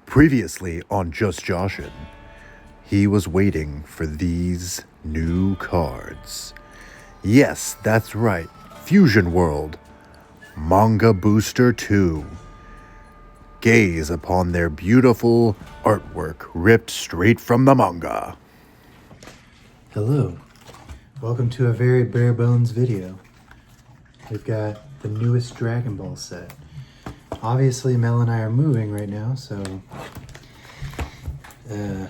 Previously on Just Joshin', he was waiting for these new cards. Yes, that's right, Fusion World, Manga Booster 2. Gaze upon their beautiful artwork ripped straight from the manga. Hello, welcome to a very bare bones video. We've got the newest Dragon Ball set. Obviously Mel and I are moving right now, so the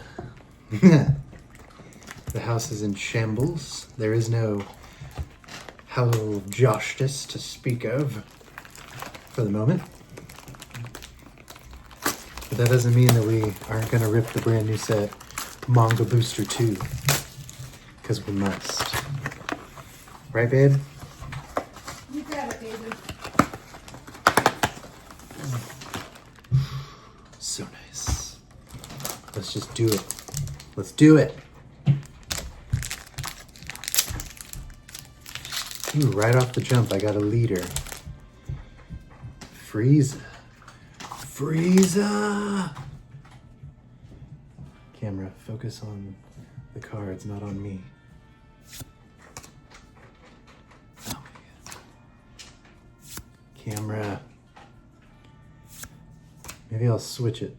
house is in shambles. There is no household of justice to speak of for the moment. But that doesn't mean that we aren't going to rip the brand new set Manga Booster 2. Because we must. Right, babe? You got it, baby. So nice. Let's just do it. Let's do it. Ooh, right off the jump, I got a leader. Frieza. Frieza! Camera, focus on the cards, not on me. Oh my God. Camera. Maybe I'll switch it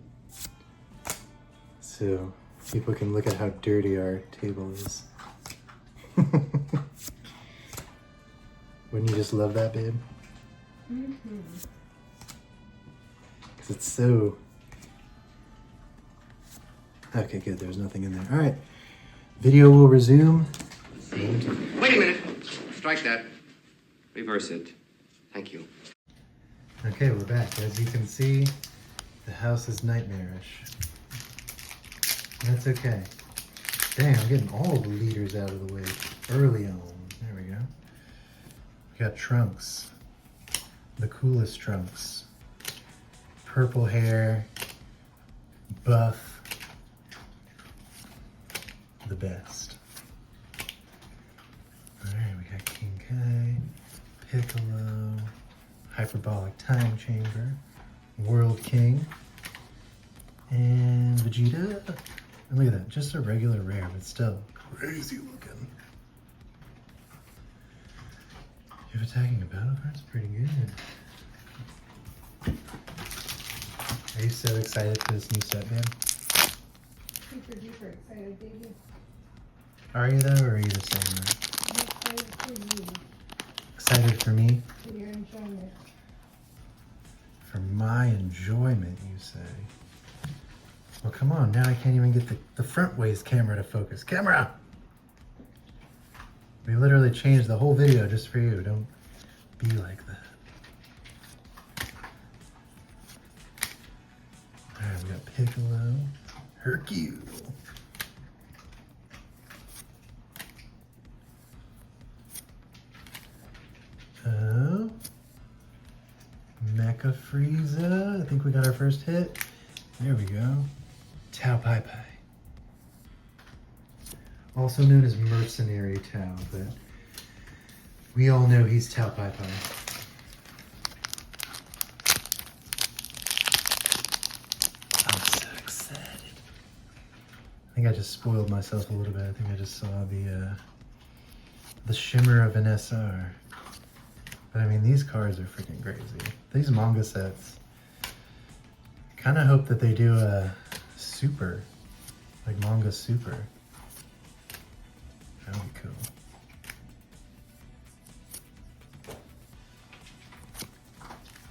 so people can look at how dirty our table is. Wouldn't you just love that, babe? Mm-hmm. Because it's so... Okay, good. There's nothing in there. All right. Video will resume. Wait a minute. Strike that. Reverse it. Thank you. Okay, we're back. As you can see, the house is nightmarish. That's okay. Dang, I'm getting all the leaders out of the way early on. There we go. We got Trunks. The coolest Trunks. Purple hair. Buff. The best. Alright, we got King Kai. Piccolo. Hyperbolic Time Chamber. World King. And Vegeta. And look at that, just a regular rare, but still crazy looking. If attacking a battle card's pretty good. Are you so excited for this new set, man? Super duper excited, baby. Are you though, or are you just saying that? I'm excited for you, Excited for me? for your enjoyment. For my enjoyment, you say? Well, come on, now I can't even get the front ways camera to focus. Camera! We literally changed the whole video just for you. Don't be like that. Alright, we got Piccolo. Hercule. Oh. Mecha Frieza. I think we got our first hit. There we go. Tao Pai Pai. Also known as Mercenary Tao, but we all know he's Tao Pai Pai. I'm so excited. I think I just spoiled myself a little bit. I think I just saw the shimmer of an SR. But I mean, these cards are freaking crazy. These manga sets. Kind of hope that they do a super, like manga super. That would be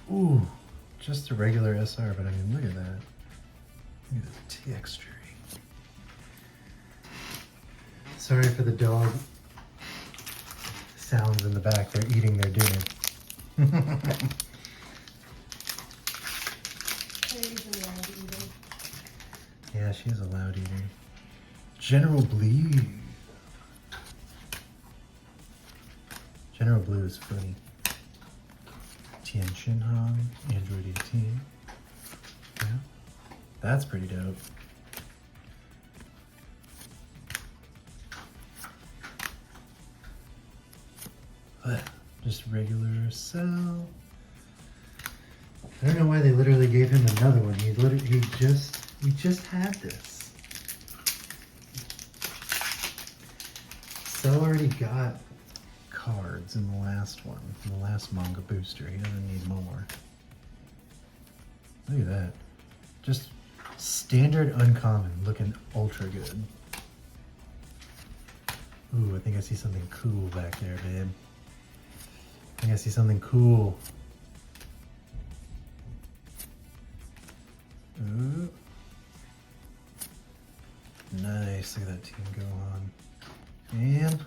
cool. Ooh, just a regular SR, but I mean, look at that. Look at the texture. Sorry for the dog sounds in the back. They're eating their dinner. Yeah, she's a loud eater. General Blue. General Blue is funny. Tien Shin Han, Android 18. Yeah, that's pretty dope. Just regular Cell. I don't know why they literally gave him another one. He just We just had this. So already got cards in the last one, in the last Manga Booster. He doesn't need more. Look at that. Just standard uncommon, looking ultra good. Ooh, I think I see something cool back there, babe. I think I see something cool. Ooh. Nice, look at that team go on. And,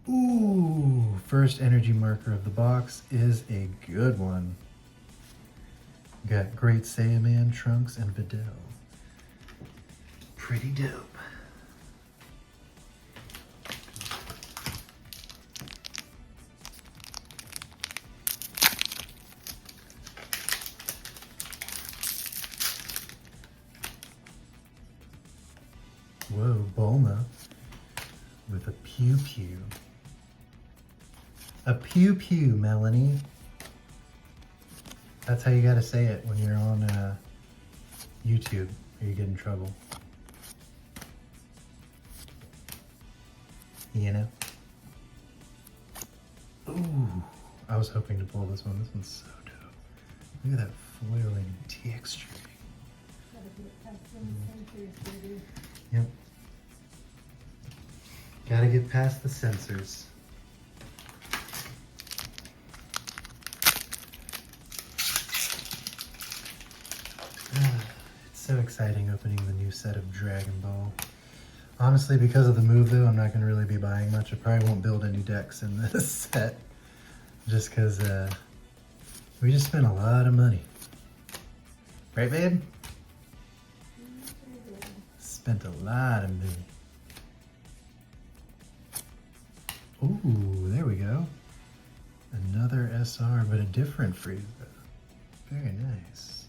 ooh, first energy marker of the box is a good one. Got Great Saiyaman, Trunks, and Videl. Pretty dope. Whoa, Bulma with a pew pew. A pew pew, Melanie. That's how you gotta say it when you're on YouTube or you get in trouble. You know? Ooh, I was hoping to pull this one. This one's so dope. Look at that foiling texture. Gotta get past them sensors, baby. Yep. Gotta get past the sensors. It's so exciting opening the new set of Dragon Ball. Honestly, because of the move though, I'm not going to really be buying much. I probably won't build any decks in this set. Just because we just spent a lot of money. Right, babe? Spent a lot of money. Ooh, there we go. Another SR, but a different Frieza. Very nice.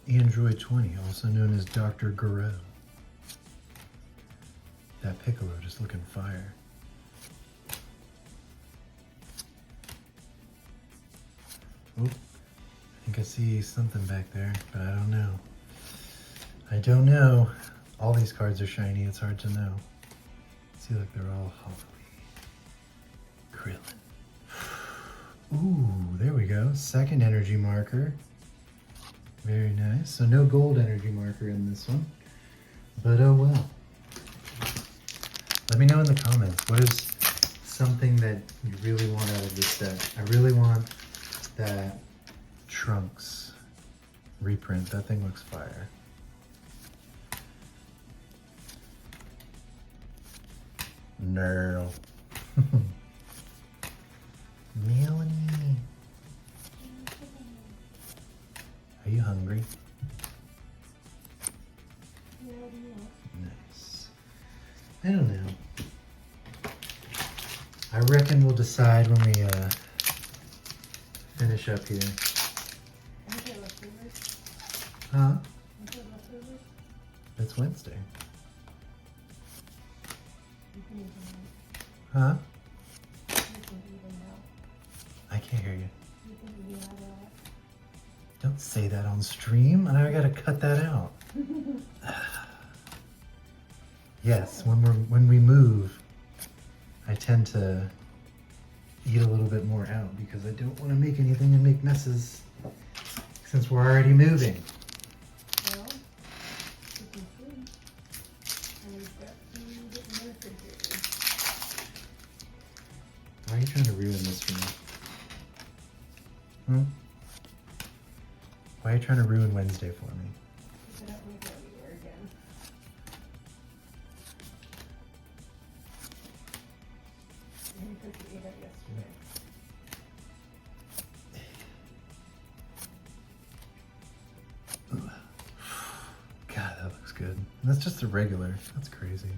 Android 20, also known as Dr. Garo. That Piccolo just looking fire. Oh, I think I see something back there, but I don't know. I don't know. All these cards are shiny, it's hard to know. See, look, they're all Krillin. Ooh, there we go. Second energy marker. Very nice. So no gold energy marker in this one. But oh well. Let me know in the comments, what is something that you really want out of this set? I really want that Trunks reprint. That thing looks fire. No. Melanie. Are you hungry? Yeah, what do you want? Nice. I don't know. I reckon we'll decide when we finish up here. I get leftovers. Huh? I get leftovers. It's Wednesday. You can eat them Huh? out. You can eat them out. I can't hear you. You can eat them out. Don't say that on stream. I gotta cut that out. Yes, when we move, I tend to eat a little bit more out because I don't want to make anything and make messes since we're already moving. Well, you can see. And we've got food in the refrigerator. Why are you trying to ruin this for me? Hmm? Why are you trying to ruin Wednesday for me? Because I don't want to go anywhere again. And because we ate it yesterday. God, that looks good. And that's just a regular. That's crazy.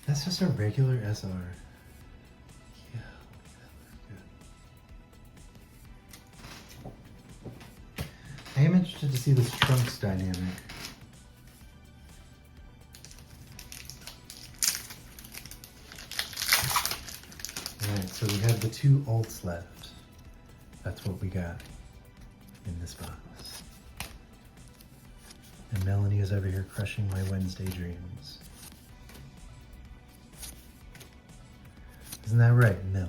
That's just a regular SR. Yeah, that looks good. I am interested to see this Trunks dynamic. Alright, so we have the 2 alts left. That's what we got in this box. And Melanie is over here crushing my Wednesday dreams. Isn't that right, Melanie?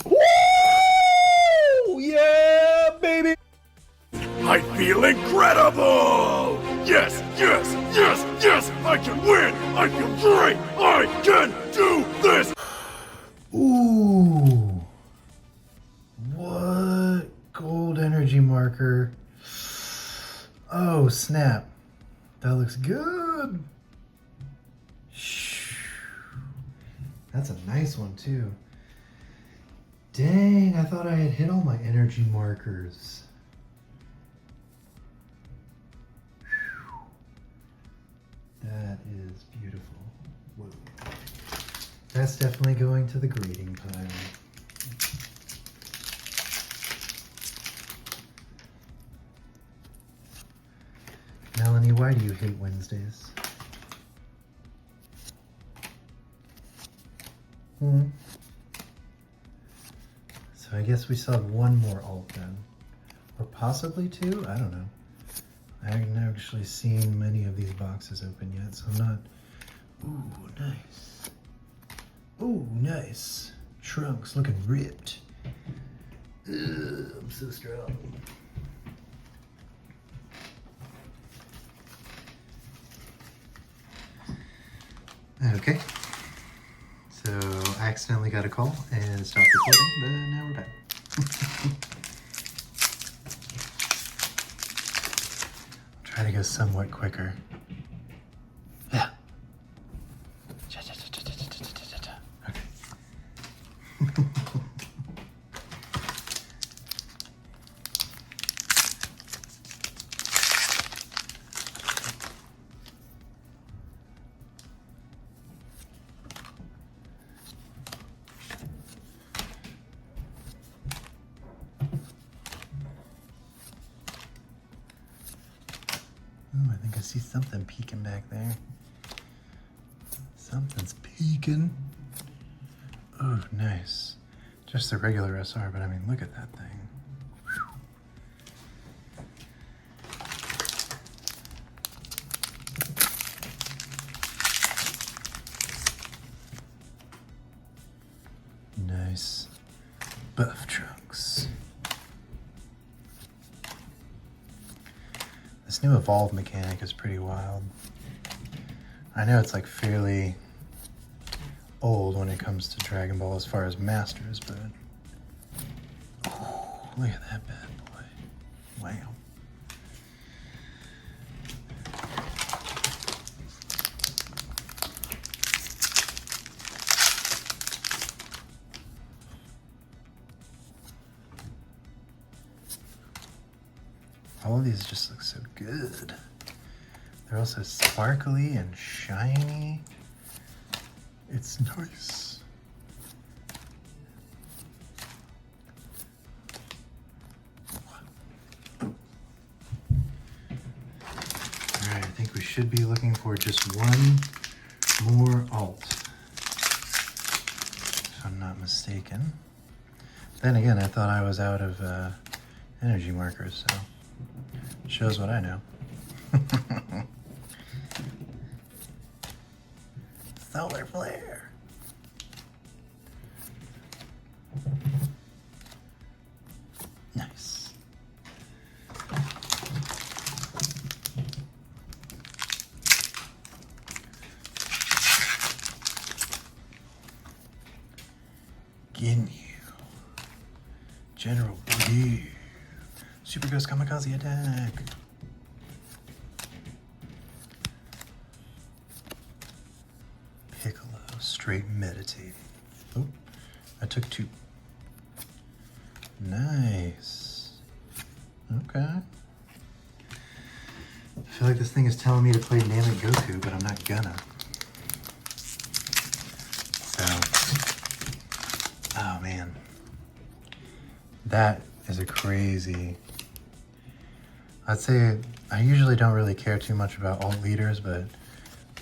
Woo! Yeah, baby! I feel incredible! Yes, yes, yes, yes! I can win! I feel great! I can do this! Ooh! What? Gold energy marker. Oh, snap. That looks good. That's a nice one, too. Dang, I thought I had hit all my energy markers. That is beautiful. Whoa. That's definitely going to the grading pile. Melanie, why do you hate Wednesdays? So I guess we still have one more alt then. Or possibly 2? I don't know. I haven't actually seen many of these boxes open yet, so I'm not... Ooh, nice. Ooh, nice. Trunks looking ripped. Ugh, I'm so strong. Okay. So I accidentally got a call and stopped recording, but now we're back. Try to go somewhat quicker. Yeah. Okay. I think I see something peeking back there. Something's peeking. Oh, nice. Just the regular SR, but I mean, look at that thing. Nice. Buff Trunks. This new evolve mechanic is pretty wild. I know it's like fairly old when it comes to Dragon Ball as far as masters, but oh, look at that bad boy. Wow. All of these just look so good. They're also sparkly and shiny. It's nice. Alright, I think we should be looking for just one more alt, if I'm not mistaken. Then again, I thought I was out of energy markers, so shows what I know. Solar flare. Nice. Ginyu. General Blue. Super Ghost Kamikaze attack. Piccolo, straight meditating. Oh, I took 2. Nice. Okay. I feel like this thing is telling me to play Namek Goku, but I'm not gonna. So, man. That is a crazy... I'd say I usually don't really care too much about alt leaders, but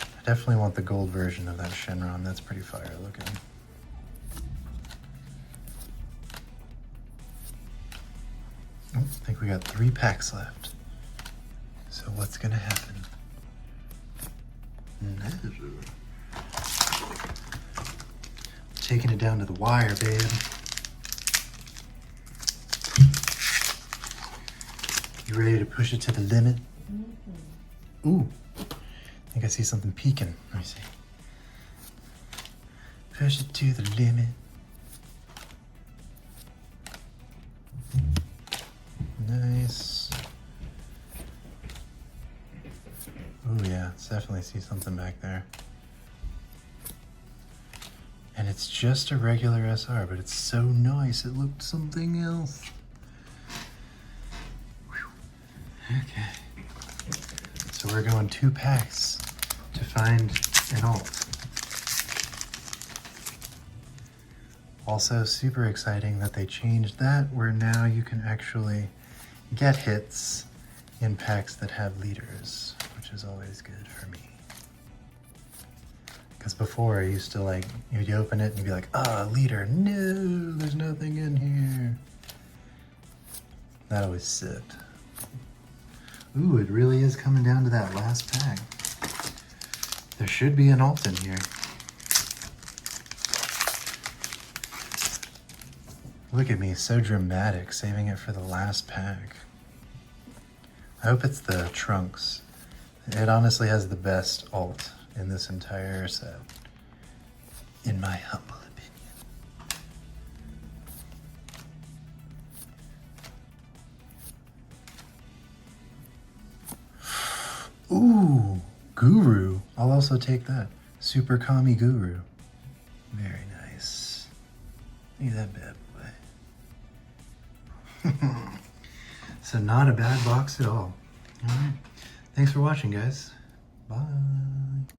I definitely want the gold version of that Shenron. That's pretty fire looking. Oh, I think we got 3 packs left. So what's gonna happen? No. Taking it down to the wire, babe. You ready to push it to the limit? Ooh, I think I see something peeking. Let me see. Push it to the limit. Nice. Oh yeah, definitely see something back there. And it's just a regular SR, but it's so nice. It looked something else. Okay. So we're going 2 packs to find an alt. Also super exciting that they changed that, where now you can actually get hits in packs that have leaders, which is always good for me. Because before I used to like, you'd open it and you'd be like, ah, leader, no, there's nothing in here. That always sucked. Ooh, it really is coming down to that last pack. There should be an alt in here. Look at me, so dramatic, saving it for the last pack. I hope it's the Trunks. It honestly has the best alt in this entire set, in my humble opinion. Ooh, Guru. I'll also take that. Super Kami Guru. Very nice. Look at that bad boy. So not a bad box at all. All right. Thanks for watching, guys. Bye.